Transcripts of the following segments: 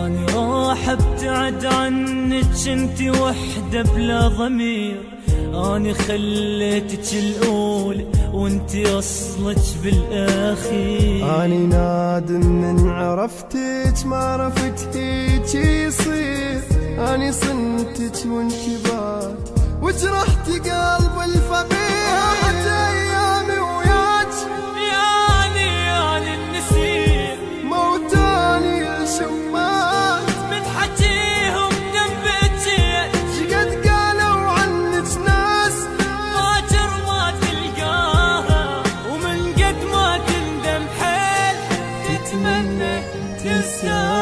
اني راح ابتعد عنك انتي وحدة بلا ضمير، اني خليتك الاولى وانتي اصلك بالاخير. اني نادم من عرفتك ما عرفت هيك يصير، اني صنتك وانكبات وجرحتي قلب الفقير. راحت ايامي وياك يعني النسير، موتاني الشمات من حكيهم دنبتين شقد قالوا عنك ناس باكر ما تلقاها، ومن قد ما تندم حيل تتمنى تنساها.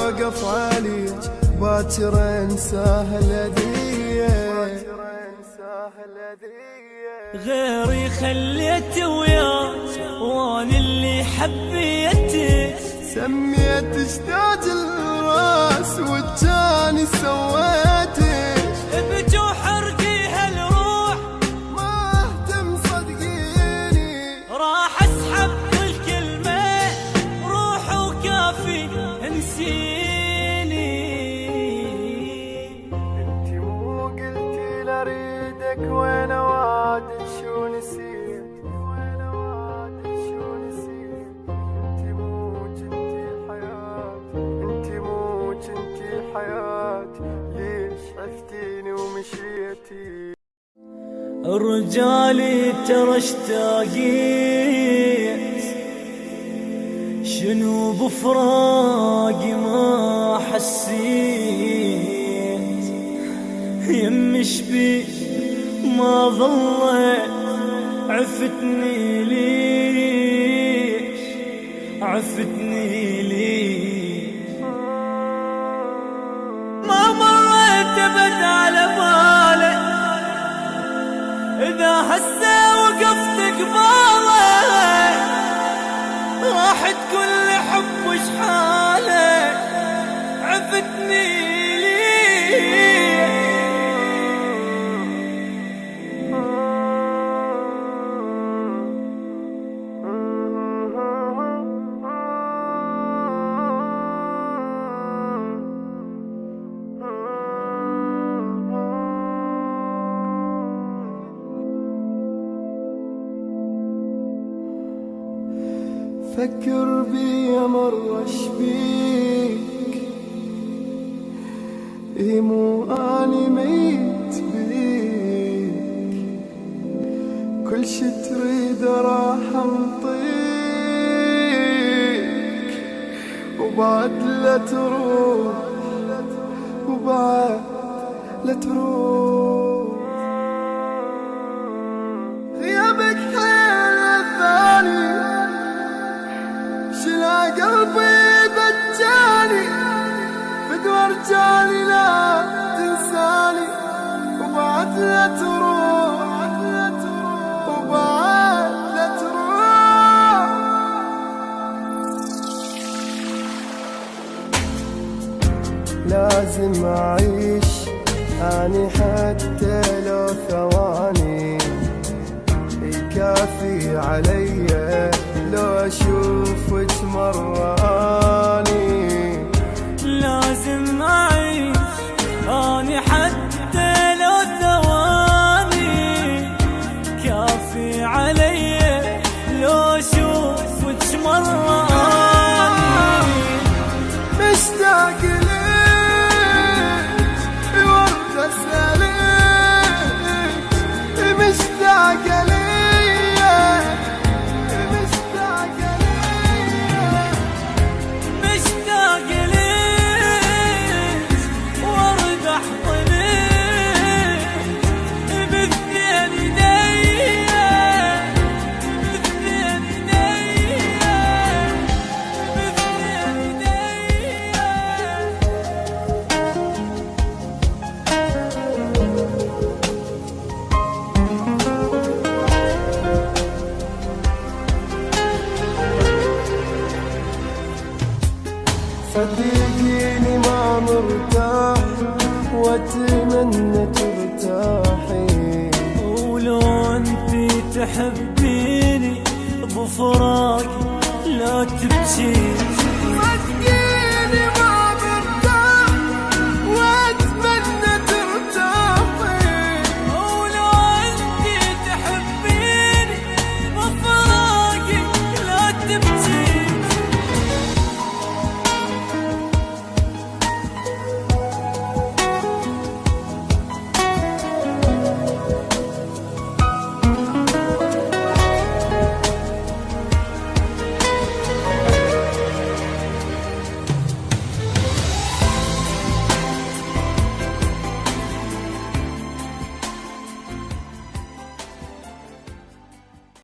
وقف عليك باكر انساها الهدية. غيري خليته وياك وانا اللي حبيته، سميت اشتاج الراس والتاني سويته، بجو حرقي هالروح ما اهتم صدقيني، راح اسحب كل كلمة روح وكافي انسيني. انتي مو قلتي لاريدك وين وعدك شو نسيت، وين وعدك شو نسيت، انتي مو كنتي حياتي، انتي مو كنتي حياتي، ليش عفتيني ومشيتي. رجالي ترى اشتاقيت، شنو بفراقي ما حسيت، يم شبي ما ظلت عفتني ليش، عفتني ليش، ما مريت ابد على بالك إذا هسه وقفت قبالك راحت كل حب وشحالك، عفتني فكر بي مرة شبيك، اي مو اني ميت بيك، كل شي تريد راح انطيك، وبعد لا تروح، وبعد لا تروح، غيابك حيل الثاني شلا قلبي بجاني، بدور جاني لا تنساني، وبعد لا تروح، وبعد لا تروح. لازم أعيش أني حتى لو ثواني، يكافي علي لو أشوفك مرة أني، لازم أعيش أني حتى لو ثواني، كافي علي لو أشوفك مرة أني، مشتاق لك ورد أسألك، مشتاق لك صدقيني ما مرتاح واتمنى ترتاحي، ولو انتي تحبيني بفراقي لا تبكي.